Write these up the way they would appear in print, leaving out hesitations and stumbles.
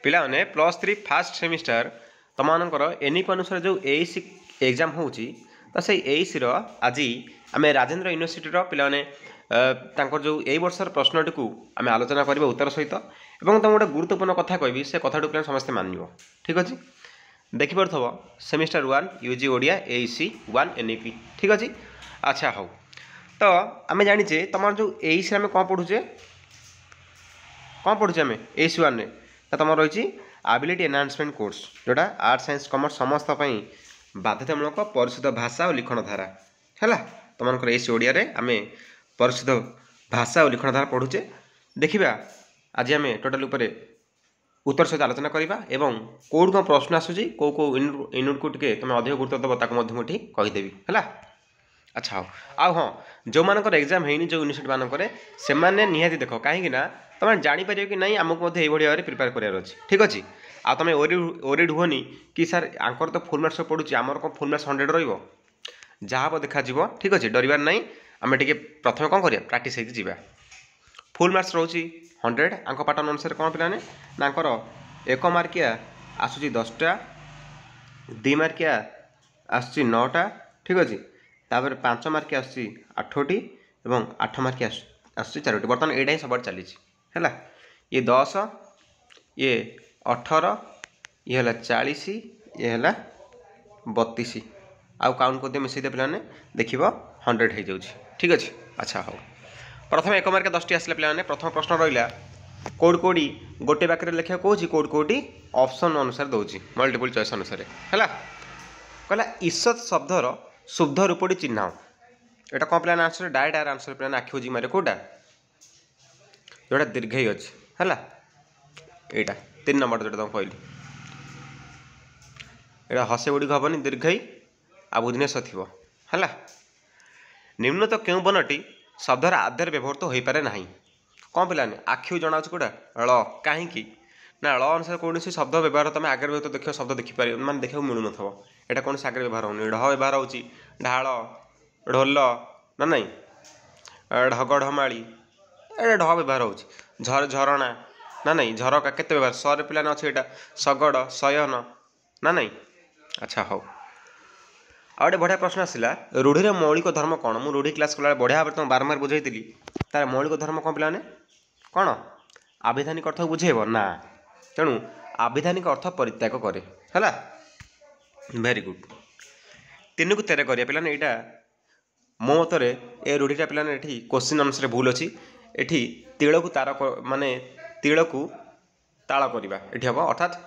पिलाने +3 fast semester तुम NEP अनुसार जो एईसी एग्जाम हो से एईसी आज आम राजेन्द्र यूनिवर्सिटी पिलाने जो यही वर्षर प्रश्नटी को आम आलोचना करवा उत्तर सहित और तुम गोटे गुरुत्वपूर्ण कथा कहि से कथाटू पे समस्ते मानिव ठीक अच्छे देखिपे semester 1 UG Odia AEC 1 NEP ठीक अच्छे। अच्छा हो तो आम जाचे तुम जो एईसी आम कौन पढ़ुचे आम एईसी 1 रे तुम रही एबिलिटी एनहांसमेंट कोर्स जोटा आर्ट साइंस कॉमर्स समस्त बाध्यतामूलक परिशुद्ध भाषा और लिखन धारा है तुम एईसी ओडिया रे आम परिशुद्ध भाषा और लिखन धारा पढ़ुचे देखा आज आम टोटाल उपरे उत्तर सहित आलोचना करवा एवं कौट कौन प्रश्न आसूँ कौ कौ यूनिट को टे तुम अधिक गुरुत्व दब ताकि कहीदेवी है। अच्छा हाँ आउ हाँ जो मान एग्जाम होनी जो यूनिवर्सिटी मानक से निहाती देख कहीं तुम जापर कि नहीं आमको ये भाव में प्रिपेयर करार अच्छे ठीक अच्छे आ तुम ओरिड हुनी कि सार आंकर तो फुल मार्क्स पड़ुची आमर कौन फुल मार्क्स 100 रहा देखा ठीक अच्छे डरबार नहीं आम टे प्रथम कौन कर प्राक्ट होगा फुल मार्क्स रोचे 100 आंक पाटन अनुसार कौन पाने ना एक मार्किया आसूँ 10टा 2 मार्किया आसूँ 9टा ठीक अच्छे तापर 5 मार्किया आसूँ 8टी और 8 मार्किया आसूँ 4टी बर्तमान यहाँ ही सब चली है ये 10 ये 18 ये है 40 ये है 32 आउ काउंट कर मिसई पे देख 100 हो जाऊँ ठीक अच्छे। अच्छा हाँ प्रथम 1 मार्क 10टी आसला पे प्रथम प्रश्न रहा कौट कौटी गोटे बाक्य लिखा कौन कौट कौटी ऑप्शन अनुसार दूसरी मल्टीपल चॉइस अनुसार है कहला ईषत शब्दर शुद्ध रूपटी चिन्ह यहाँ कौन पे आंसर डायरेक्ट आर आंसर पे आखि बुझी मारे कौटा जोटा दीर्घई अच्छे है यहाँ 3 नंबर जो तुम कहली यहाँ हसे गुड़िक हेनी दीर्घई आ बुधनेश थी है निम्न तो क्यों बनटी शब्दर आधार व्यवहृत हो पारे ना कौन पे आखि जना कौटा ळ कहीं ना ळ अनुसार कौन शब्द व्यवहार तुम आगे व्यवहृत देख शब्द देखिपार मैंने देखा मिलू न यहाँ कौन आगे व्यवहार होनी ढ व्यवहार हो ढाल ढोल ना नहीं ढगढ़माड़ी ये ढ व्यवहार हो झरणा ना नहीं झरका केते व्यवहार सर पे अच्छे यहाँ शगड़ शयन ना नहीं। अच्छा हाँ आ गए बढ़िया प्रश्न आसला रूढ़िर मौलिक धर्म कौन मुझे रूढ़ी क्लास कला बढ़िया भाव तुम बारंबार बुझाई तार मौलिक धर्म कौन पे कौन आविधानिक अर्थ बुझेब ना तेणु आविधानिक अर्थ परित्याग करे है वेरी गुड 3 को 13 करिया पे यहाँ मो मतरे ए रूढ़ीटा पे ये क्वेश्चन अनुसार भूल अच्छी एठी तिल को तार माने तिल को ताल करवा ये हम अर्थात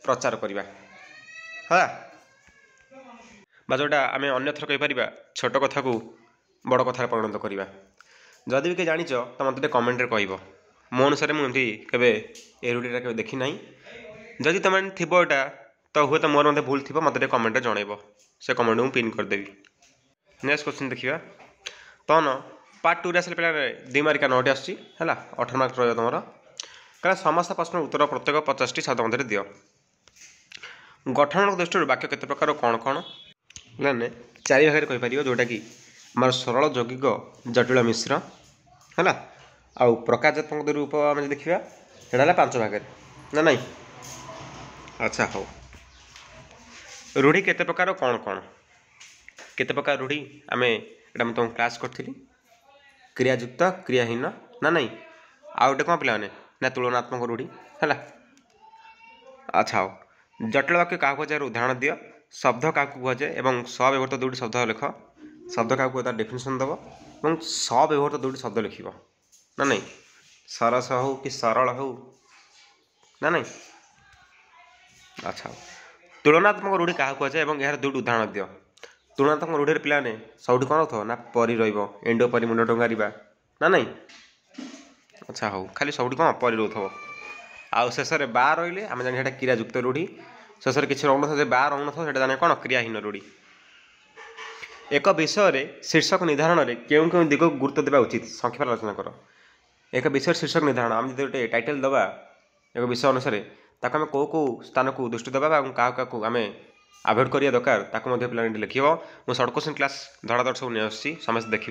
प्रचार करवा है जोटा आम अन्यथर कहीपर छोट कथा को बड़ कथार परिणत करवा जदि भी किए जाच तो मतलब कमेंट कह मो अनुसार मुझे केवे ए रूढ़ीटा के देखी ना जदि तुम थी यहाँ तो हुए तो मोर भूल थी मतलब कमेंट जनइब से कमेंट मुझे पिन करदेवी। नेक्स्ट क्वेश्चन देखिए तो न पार्ट 2 आस पे 2 मार्किया 9टी आसूँ है 18 मार्क रहा तुम क्या समस्त प्रश्न उत्तर प्रत्येक 50टी शब्द मध्य दियो गठन दृष्टि वाक्य केते प्रकार कौन कौन पे 4 भाग कहीपर जोटा कि आम सरल यौगिक जटिल मिश्र है आउ प्रकारात्मक रूप आम देखा यहाँ 5 भाग ना नहीं। अच्छा हो रूढ़ी केते प्रकार कौन कौन केते प्रकार रूढ़ी आम यहाँ तुम क्लास करी क्रियायुक्त क्रियाहीन ना नहीं आ गए कौन पे ना तुलनात्मक रूढ़ी है। अच्छा हो जटिल वाक्य क्या कहुए उदाहरण दियो शब्द क्या कहुए और सव्यवहृत 2टी शब्द लिख शब्द क्या कहुए तार डेफिनेशन दब और सव्यवहृत 2टी शब्द लिख ना नहीं सरस हो कि सरल हो ना नहीं। अच्छा तुलनात्मक रूढ़ी क्या कहुए और यार 2टी उदाहरण दियो तुलनात्मक रूढ़ी पे सब कौन हो ना परी रेंडो परी मुंड टंगारिबा ना नहीं। अच्छा हो खाली सब कौन परी रोथ आउ शेष में बा रही आम जाने क्रियायुक्त रूढ़ी शेष में किसी रौन बा रौन था जाने कौन क्रियाहीन रूढ़ी एक विषय शीर्षक निर्धारण में क्यों क्यों दिग गुरुत्व देवा उचित संक्षेप आलोचना कर एक विषय शीर्षक निर्धारण आम जो गोटे टाइटल दबा एक विषय अनुसार ताको आम कौ कौ स्थान को दृष्टि देवा और क्या आम आभोड करिया दरकार ताको पे लिख मुझे सर्ट क्वेश्चन क्लास धड़ाधड़ सब नहीं आसूँ समस्त देख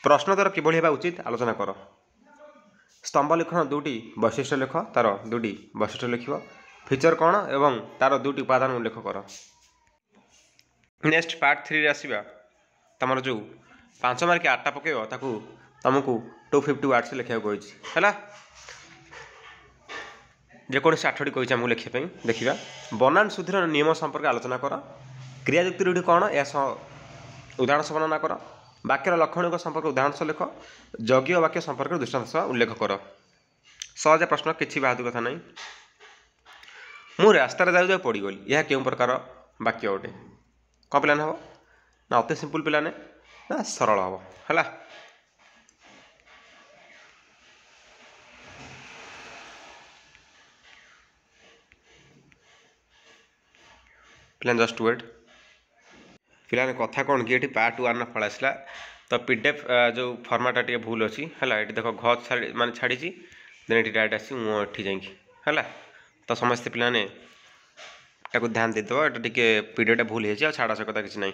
प्रश्नोत्तर किभली होगा उचित आलोचना कर स्तंभ लिखण दुटी वैशिष्ट्य लेख तार दुटी वैशिष्ट्य लिख फीचर कौन एवं तार दुटी उपादान उल्लेख कर। नेक्स्ट पार्ट 3 आसवा तुम जो 5 मार्क 8टा पकड़ ताकू तुमको 250 वार्ड्स लिखा है जेकोसी 8टी कही आमको लिखापी देखा। बनान शुद्धिर नियम संपर्क आलोचना कर। क्रियायुक्ति रूढ़ी कौन यह उदाहरण से वर्णना कर। वाक्यर लक्षणिक संपर्क उदाहरण सह लिख। यज्ञ वाक्य संपर्क दृष्टांत सह उल्लेख कर। सहज प्रश्न किसी बात कथा नहीं। मु रास्तार जाऊ पड़गली यह क्यों प्रकार वाक्य गोटे कौन पिलाने हम ना अति सिंपल पिलाने ना सरल हम है। पिलाने जस्ट वेट पिलाने कथा कौन कि ये पार्ट 1 फल आसला तो पीडीएफ जो फर्माट टे भूल अच्छी है ये देख घ माने छाड़ी देन ये डायरेक्ट आसी मुझे जाकि है तो समस्त पिलाने ध्यान देदेव ये टे पीडीएफ भूल हो छाड़ा से कथा किसी ना।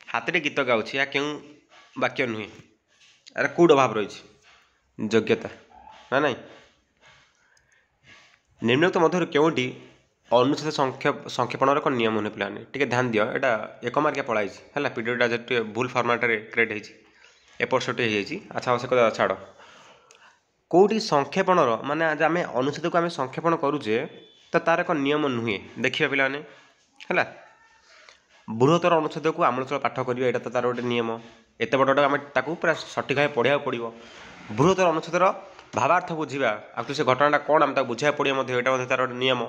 हाथी गीत गाँच या क्यों वाक्य नुहे अरे कौट अभाव रही योग्यता ना नहीं निम्नलिखित मध्य क्योंटी अनुच्छेद संक्षेपण एक नियम नुहे पिलाने टे ध्यान दियो एटा 1 मार्किया पढ़ाई है पीडीएफटा जो भूल फर्माट क्रिएट होती एपट सेपट हो। अच्छा से कदा छाड़ कौटी संक्षेपण माने आज आम अनुच्छेद को आम संक्षेपण करुचे तो तार एक नियम नुहे देखिए पिलाने है। बृहत्तर अनुच्छेद को आमूलचूल पाठ करिया एटा तो तार गोटे नियम एत बड़ा आम ताकू पूरा सठिक भाव पढ़ा पड़ो। बृहत्तर अनुच्छेदर भावार्थ बुझा आउ से घटनाटा कौन आम बुझा पड़े यहाँ तार गोटे नियम।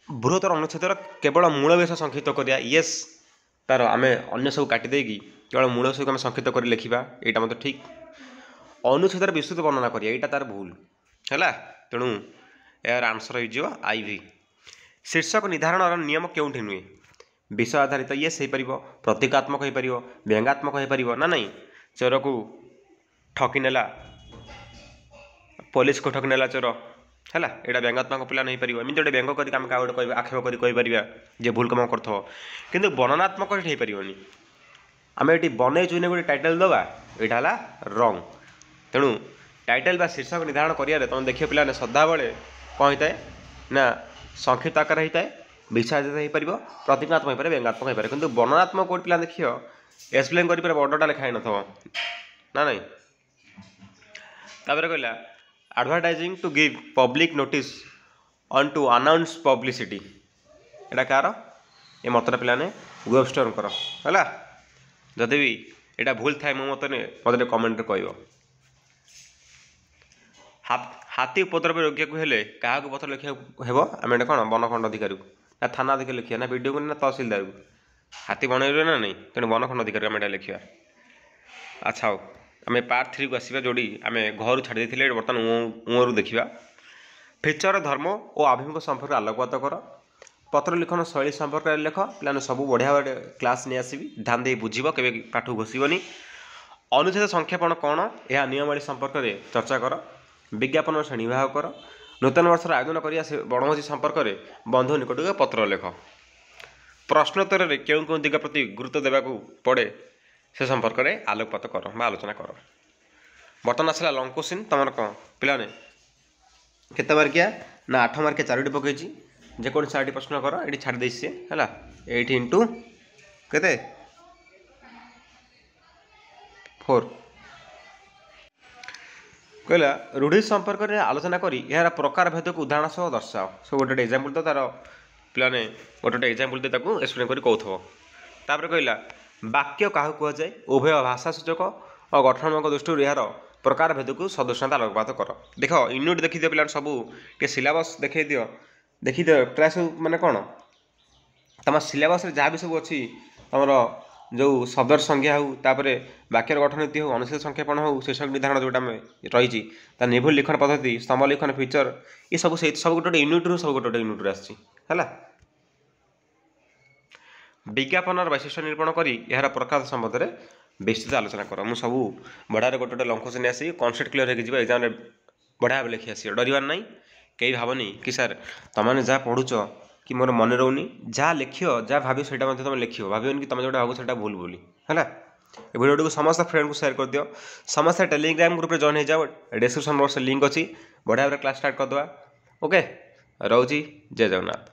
बृहत्तर अनुच्छेदर केवल मूल विषय संक्षिप्त करिया येस तार आम अन्य सब काटिदे केवल मूल विषय को आम संक्षिप्त कर लिखा यहाँ मतलब ठीक। अनुच्छेदर विस्तृत वर्णना करिया यहाँ तार भूल है तेणु यार आंसर हो IV। शीर्षक निर्धारण नियम क्योंठि नुहे विषय आधारित येस हो पार प्रतीकात्मक हो पार व्यंगात्मक हो पार ना नहीं चोर को ठकी नेला पुलिस को ठकी नेला चोर है यहाँ व्यंगात्मक पिला नहीं पार एमती गोटे व्यंग करके आम गोटे आक्षेप कर जे भूल कम कर कि वर्णनात्मक हो पारनी आम ये बनईचु गोटे टाइटल दवा यहाँ रंग तेणु टाइटल बा शीर्षक निर्धारण करिया तुम देखिए पिलाने सदा बेले कौन होता है ना संक्षिप्त आकार होता है विषय हो पार प्रतीकात्मक हो पाए व्यंगात्मक हो पाए कि वर्णनात्मक कोड पिला देखिए एक्सप्लेन कर बड़टा लिखाई न ना नहीं। तापर कहला advertising to give public notice on to announce publicity एटा कार ये मतटा पिलाने वेबस्टर कर है जदि भी यहाँ भूल थाए मो मत मतलब कमेंट कह। हाथी उपद्रव रोकिया हेले क्या पत्र लिखा हे आम कौन बनखंड अधिकारी ना थाना अधिकारी लिखा ना वीडियो को ना तहसिलदार को हाथी बनइबे ना नहीं तेणु बनखंड अधिकारी आम लिखा। अच्छा हो आम पार्ट 3 को आसवा जोड़ी आम घर छाड़ी देते बर्तमान ऊँरू देखा। फीचर धर्म और आभिमुख संपर्क आलोकपात कर। पत्र लिखन शैली संपर्क लेख पे सब बढ़िया क्लास नहीं आसबि ध्यान दे बुझ के पाठ घोषबनी। अनुच्छेद संक्षेपण कौन यह नियमावली संपर्क में चर्चा कर। विज्ञापन श्रेणी विभाग कर। नूतन वर्ष आयोजन करिया से बणभोजी संपर्क में बंधु निकट पत्र लेख। प्रश्नोत्तर में क्यों क्यों दिग प्रति गुरुत्व देवाक पड़े से संपर्क में आलोकपात कर आलोचना कर। बर्तमान आसला लंग क्वेश्चन तुम कौन पिलाने केते मार्किया ना 8 मार्किया 4टी पकई जेको 4टी प्रश्न कर ये छाड़ दे सी है 8 इंटू केते 4 कहला रूढ़ी संपर्क में आलोचना करी यार प्रकार भेद को उदाहरण सह दर्शाओ सब गोटे एग्जांपल तो तार पिलाने गोटे एग्जांपल दे ताको एक्सप्लेन करी कहथबो। तापर कहला वाक्य क्या कहुए उभय भाषा सूचक और गठनात्मक दृष्टि यार प्रकार भेद को सदृशता आलोकपात कर। देख यूनिट देखी दियो पिला सब टे सिलेबस देखी दियो प्राय सब माने कौन तुम सिलेबस जहाँ भी सब अच्छी तुम जो शब्दर संज्ञा हो तापर वाक्यर गठनीति हो अनुच्छेद संक्षेपण हो शीर्षक निर्धारण जोटा रही निर्भुल लिखन पद्धति स्तंभ लिखन फीचर ये सब गोटे यूनिट रू सब गोटे यूनिट आसी है। विज्ञापन वैशिष्ट्य निरूपण करी यार प्रकार संबंध में विस्तृत आलोचना कर। मुझे सब बढ़िया गोटे गोटे लंघ क्वेश्चन आसी कॉन्सेप्ट क्लियर हो एग्जाम बढ़िया भाव लिखी आस डरबार ना कहीं भावनी कि सार तुमने जहाँ पढ़ुच कि मोर मन रोनी जहाँ लिख जहाँ भाव से तुम लिख भावन कि तुम जो भाव से भूल बोली है। ए वीडियो को समस्त फ्रेंड को शेयर कर दियो समस्त टेलीग्राम ग्रुप जॉइन हो जाओ डिस्क्रिप्शन बॉक्स लिंक अच्छी बढ़िया भाव क्लास स्टार्ट करदे ओके रोची जय जगन्नाथ।